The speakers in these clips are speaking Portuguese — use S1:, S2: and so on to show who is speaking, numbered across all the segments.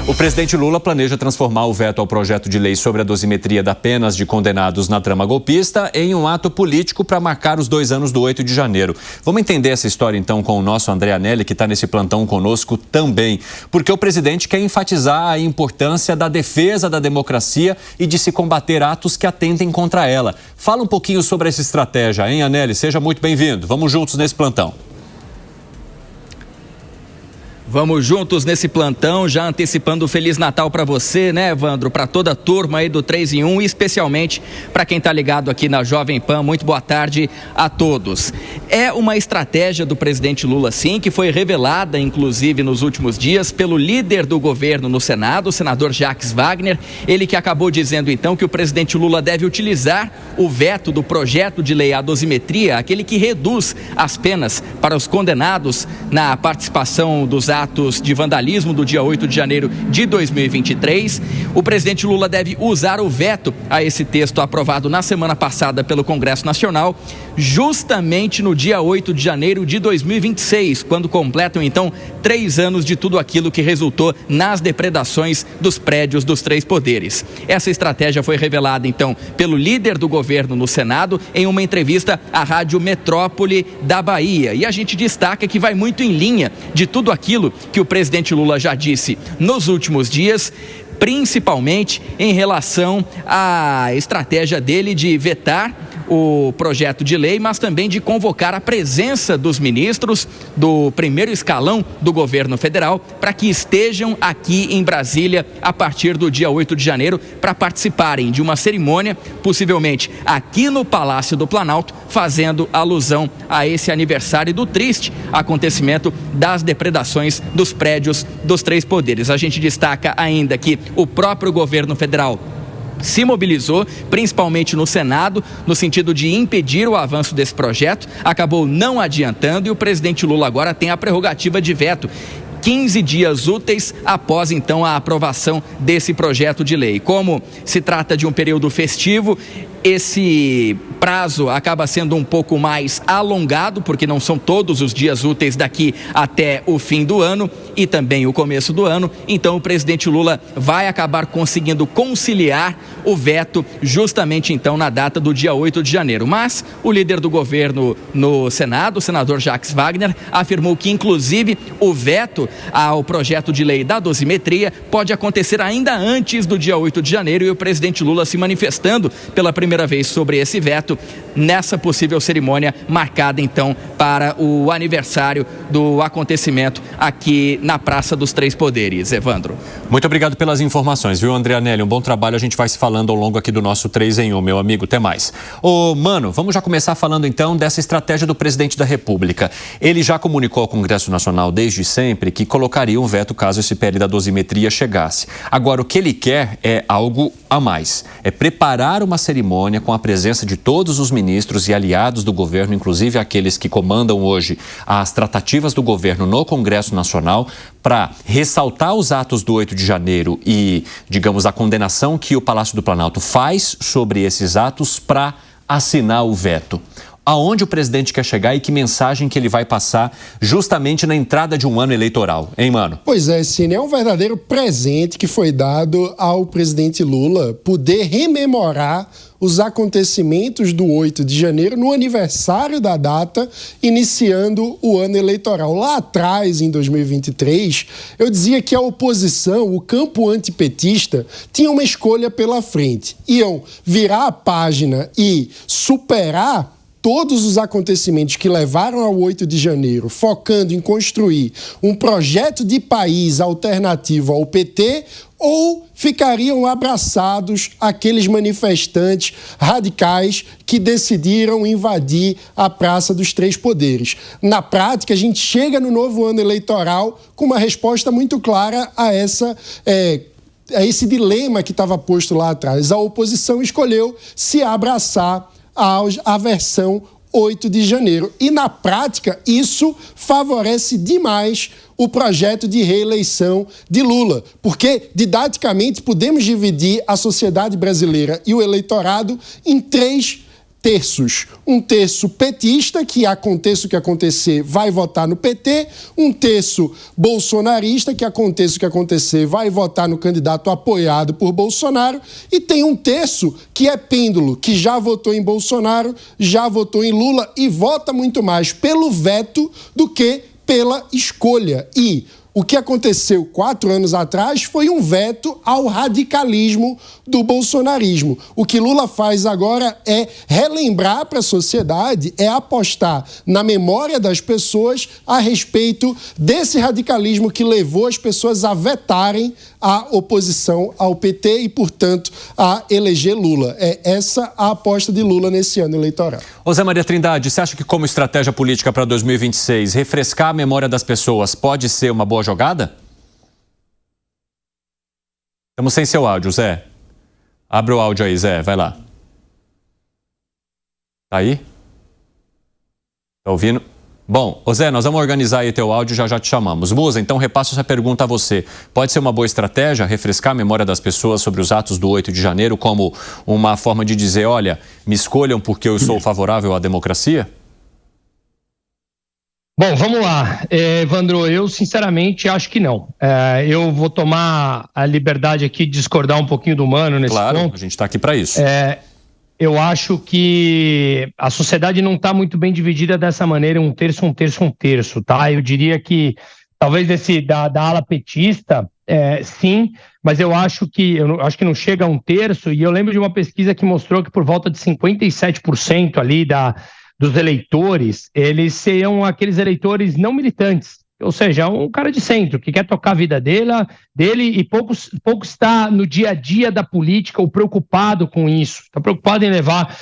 S1: O presidente Lula planeja transformar o veto ao projeto de lei sobre a dosimetria das penas de condenados na trama golpista em um ato político para marcar os 2 anos do 8 de janeiro. Vamos entender essa história então com o nosso André Anelli, que está nesse plantão conosco também. Porque o presidente quer enfatizar a importância da defesa da democracia e de se combater atos que atentem contra ela. Fala um pouquinho sobre essa estratégia, hein, Anelli? Seja muito bem-vindo. Vamos juntos nesse plantão.
S2: Vamos juntos nesse plantão, já antecipando o Feliz Natal para você, né, Evandro? Para toda a turma aí do 3 em 1 e especialmente para quem está ligado aqui na Jovem Pan. Muito boa tarde a todos. É uma estratégia do presidente Lula, sim, que foi revelada, inclusive, nos últimos dias pelo líder do governo no Senado, o senador Jacques Wagner. Ele que acabou dizendo, então, que o presidente Lula deve utilizar o veto do projeto de lei à dosimetria, aquele que reduz as penas para os condenados na participação dos atos de vandalismo do dia 8 de janeiro de 2023. O presidente Lula deve usar o veto a esse texto aprovado na semana passada pelo Congresso Nacional, justamente no dia 8 de janeiro de 2026, quando completam então 3 anos de tudo aquilo que resultou nas depredações dos prédios dos 3 poderes. Essa estratégia foi revelada então pelo líder do governo no Senado em uma entrevista à Rádio Metrópole da Bahia. E a gente destaca que vai muito em linha de tudo aquilo que o presidente Lula já disse nos últimos dias, principalmente em relação à estratégia dele de vetar o projeto de lei, mas também de convocar a presença dos ministros do primeiro escalão do governo federal para que estejam aqui em Brasília a partir do dia 8 de janeiro para participarem de uma cerimônia, possivelmente aqui no Palácio do Planalto, fazendo alusão a esse aniversário do triste acontecimento das depredações dos prédios dos 3 poderes. A gente destaca ainda que o próprio governo federal se mobilizou, principalmente no Senado, no sentido de impedir o avanço desse projeto, acabou não adiantando e o presidente Lula agora tem a prerrogativa de veto 15 dias úteis após, então, a aprovação desse projeto de lei. Como se trata de um período festivo, esse prazo acaba sendo um pouco mais alongado, porque não são todos os dias úteis daqui até o fim do ano e também o começo do ano. Então, o presidente Lula vai acabar conseguindo conciliar o veto justamente, então, na data do dia 8 de janeiro. Mas o líder do governo no Senado, o senador Jacques Wagner, afirmou que, inclusive, o veto ao projeto de lei da dosimetria pode acontecer ainda antes do dia 8 de janeiro e o presidente Lula se manifestando pela primeira vez sobre esse veto nessa possível cerimônia marcada então para o aniversário do acontecimento aqui na Praça dos 3 Poderes. Evandro.
S1: Muito obrigado pelas informações, viu, André Anelli? Um bom trabalho, a gente vai se falando ao longo aqui do nosso 3 em 1, meu amigo. Até mais. Ô, Mano, vamos já começar falando então dessa estratégia do presidente da República. Ele já comunicou ao Congresso Nacional desde sempre que colocaria um veto caso esse PL da dosimetria chegasse. Agora, o que ele quer é algo a mais. É preparar uma cerimônia com a presença de todos os ministros e aliados do governo, inclusive aqueles que comandam hoje as tratativas do governo no Congresso Nacional, para ressaltar os atos do 8 de janeiro e, digamos, a condenação que o Palácio do Planalto faz sobre esses atos para assinar o veto. Aonde o presidente quer chegar e que mensagem que ele vai passar justamente na entrada de um ano eleitoral, hein, Mano?
S3: Pois é, Cine, é um verdadeiro presente que foi dado ao presidente Lula poder rememorar os acontecimentos do 8 de janeiro no aniversário da data, iniciando o ano eleitoral. Lá atrás, em 2023, eu dizia que a oposição, o campo antipetista, tinha uma escolha pela frente. Iam virar a página e superar todos os acontecimentos que levaram ao 8 de janeiro, focando em construir um projeto de país alternativo ao PT, ou ficariam abraçados aqueles manifestantes radicais que decidiram invadir a Praça dos 3 Poderes. Na prática, a gente chega no novo ano eleitoral com uma resposta muito clara a esse dilema que estava posto lá atrás. A oposição escolheu se abraçar à versão 8 de janeiro. E, na prática, isso favorece demais o projeto de reeleição de Lula, porque, didaticamente, podemos dividir a sociedade brasileira e o eleitorado em três terços. Um terço petista, que aconteça o que acontecer, vai votar no PT. Um terço bolsonarista, que aconteça o que acontecer, vai votar no candidato apoiado por Bolsonaro. E tem um terço que é pêndulo, que já votou em Bolsonaro, já votou em Lula e vota muito mais pelo veto do que pela escolha. E o que aconteceu 4 anos atrás foi um veto ao radicalismo do bolsonarismo. O que Lula faz agora é relembrar para a sociedade, é apostar na memória das pessoas a respeito desse radicalismo que levou as pessoas a vetarem a oposição ao PT e, portanto, a eleger Lula. É essa a aposta de Lula nesse ano eleitoral.
S1: Ô Zé Maria Trindade, você acha que como estratégia política para 2026, refrescar a memória das pessoas pode ser uma boa jogada? Estamos sem seu áudio, Zé. Abre o áudio aí, Zé, vai lá. Tá aí? Tá ouvindo? Bom, ô Zé, nós vamos organizar aí teu áudio e já te chamamos. Musa, então repasso essa pergunta a você. Pode ser uma boa estratégia refrescar a memória das pessoas sobre os atos do 8 de janeiro como uma forma de dizer, olha, me escolham porque eu sou favorável à democracia?
S4: Bom, vamos lá. Evandro, eu sinceramente acho que não. Eu vou tomar a liberdade aqui de discordar um pouquinho do Mano nesse ponto.
S1: Claro, a gente está aqui para isso.
S4: Eu acho que a sociedade não está muito bem dividida dessa maneira, um terço, tá? Eu diria que talvez da ala petista, sim, mas eu acho que não chega a um terço, e eu lembro de uma pesquisa que mostrou que por volta de 57% ali dos eleitores, eles seriam aqueles eleitores não militantes, ou seja, um cara de centro, que quer tocar a vida dele e pouco está no dia a dia da política ou preocupado com isso, está preocupado em levar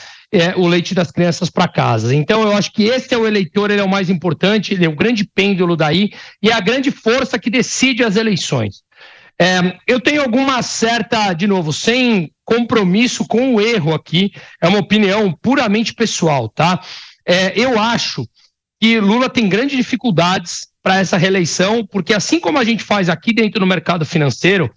S4: o leite das crianças para casa. Então eu acho que esse é o eleitor, ele é o mais importante, ele é o grande pêndulo daí e é a grande força que decide as eleições. Eu tenho alguma certa, de novo, sem compromisso com o erro aqui, é uma opinião puramente pessoal, tá? Eu acho que Lula tem grandes dificuldades para essa reeleição, porque assim como a gente faz aqui dentro do mercado financeiro,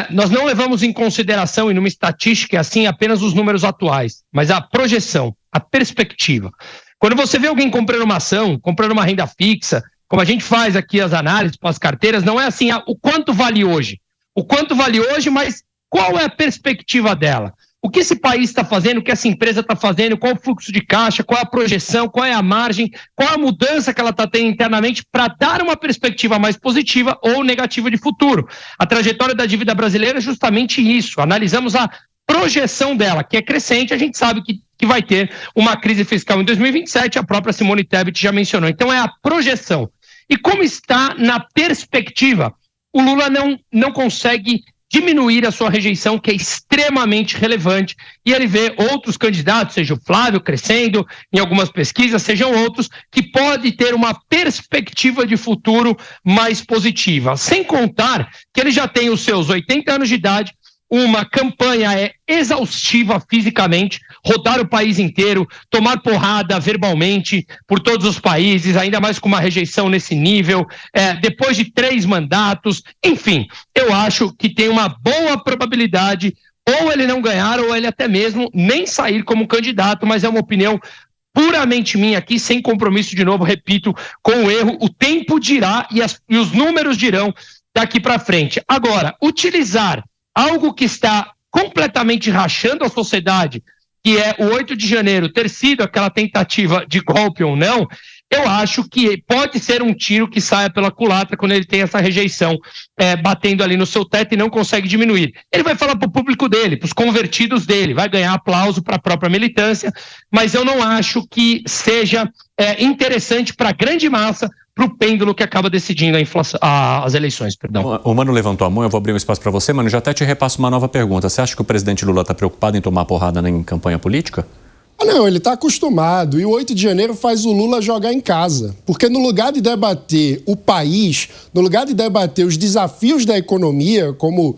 S4: nós não levamos em consideração, e numa estatística assim, apenas os números atuais, mas a projeção, a perspectiva. Quando você vê alguém comprando uma ação, comprando uma renda fixa, como a gente faz aqui as análises para as carteiras, não é assim, o quanto vale hoje. O quanto vale hoje, mas qual é a perspectiva dela? O que esse país está fazendo, o que essa empresa está fazendo, qual o fluxo de caixa, qual é a projeção, qual é a margem, qual a mudança que ela está tendo internamente para dar uma perspectiva mais positiva ou negativa de futuro. A trajetória da dívida brasileira é justamente isso. Analisamos a projeção dela, que é crescente, a gente sabe que vai ter uma crise fiscal em 2027, a própria Simone Tebet já mencionou. Então é a projeção. E como está na perspectiva, o Lula não consegue diminuir a sua rejeição, que é extremamente relevante, e ele vê outros candidatos, seja o Flávio crescendo em algumas pesquisas, sejam outros, que pode ter uma perspectiva de futuro mais positiva. Sem contar que ele já tem os seus 80 anos de idade, uma campanha exaustiva fisicamente, rodar o país inteiro, tomar porrada verbalmente por todos os países, ainda mais com uma rejeição nesse nível, depois de 3 mandatos, enfim, eu acho que tem uma boa probabilidade ou ele não ganhar ou ele até mesmo nem sair como candidato, mas é uma opinião puramente minha aqui, sem compromisso, de novo, repito, com o erro, o tempo dirá e os números dirão daqui para frente. Agora, utilizar algo que está completamente rachando a sociedade, que é o 8 de janeiro ter sido aquela tentativa de golpe ou não, eu acho que pode ser um tiro que saia pela culatra quando ele tem essa rejeição batendo ali no seu teto e não consegue diminuir. Ele vai falar para o público dele, para os convertidos dele, vai ganhar aplauso para a própria militância, mas eu não acho que seja interessante para a grande massa, para o pêndulo que acaba decidindo as eleições. Perdão.
S1: O Mano levantou a mão, eu vou abrir um espaço para você, Mano, já até te repasso uma nova pergunta. Você acha que o presidente Lula está preocupado em tomar porrada em campanha política?
S3: Não, ele está acostumado. E o 8 de janeiro faz o Lula jogar em casa. Porque no lugar de debater o país, no lugar de debater os desafios da economia, como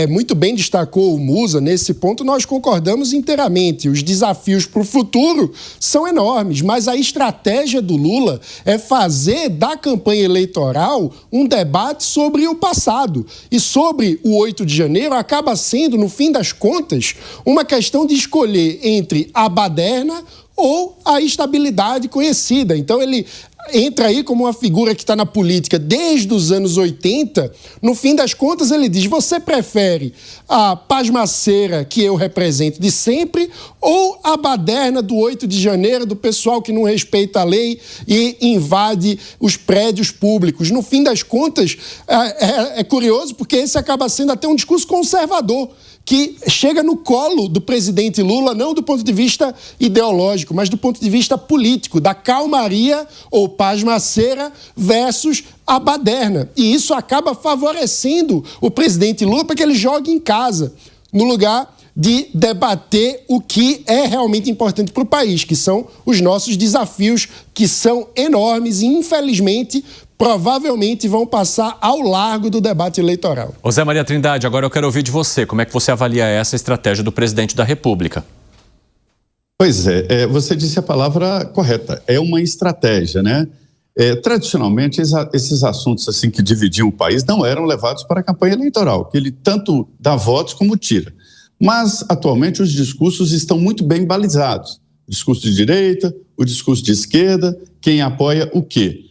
S3: muito bem destacou o Musa, nesse ponto nós concordamos inteiramente. Os desafios para o futuro são enormes, mas a estratégia do Lula é fazer da campanha eleitoral um debate sobre o passado. E sobre o 8 de janeiro acaba sendo, no fim das contas, uma questão de escolher entre a baderna baderna ou a estabilidade conhecida. Então ele entra aí como uma figura que está na política desde os anos 80. No fim das contas, ele diz: você prefere a pasmaceira que eu represento de sempre ou a baderna do 8 de janeiro, do pessoal que não respeita a lei e invade os prédios públicos? No fim das contas, é curioso porque esse acaba sendo até um discurso conservador, que chega no colo do presidente Lula, não do ponto de vista ideológico, mas do ponto de vista político, da calmaria ou pasmaceira versus a baderna. E isso acaba favorecendo o presidente Lula para que ele jogue em casa, no lugar de debater o que é realmente importante para o país, que são os nossos desafios, que são enormes e, infelizmente, provavelmente vão passar ao largo do debate eleitoral.
S1: Ô Zé Maria Trindade, agora eu quero ouvir de você. Como é que você avalia essa estratégia do presidente da República?
S5: Pois é, você disse a palavra correta. É uma estratégia, né? Tradicionalmente, esses assuntos assim que dividiam o país não eram levados para a campanha eleitoral, que ele tanto dá votos como tira. Mas, atualmente, os discursos estão muito bem balizados. O discurso de direita, o discurso de esquerda, quem apoia o quê?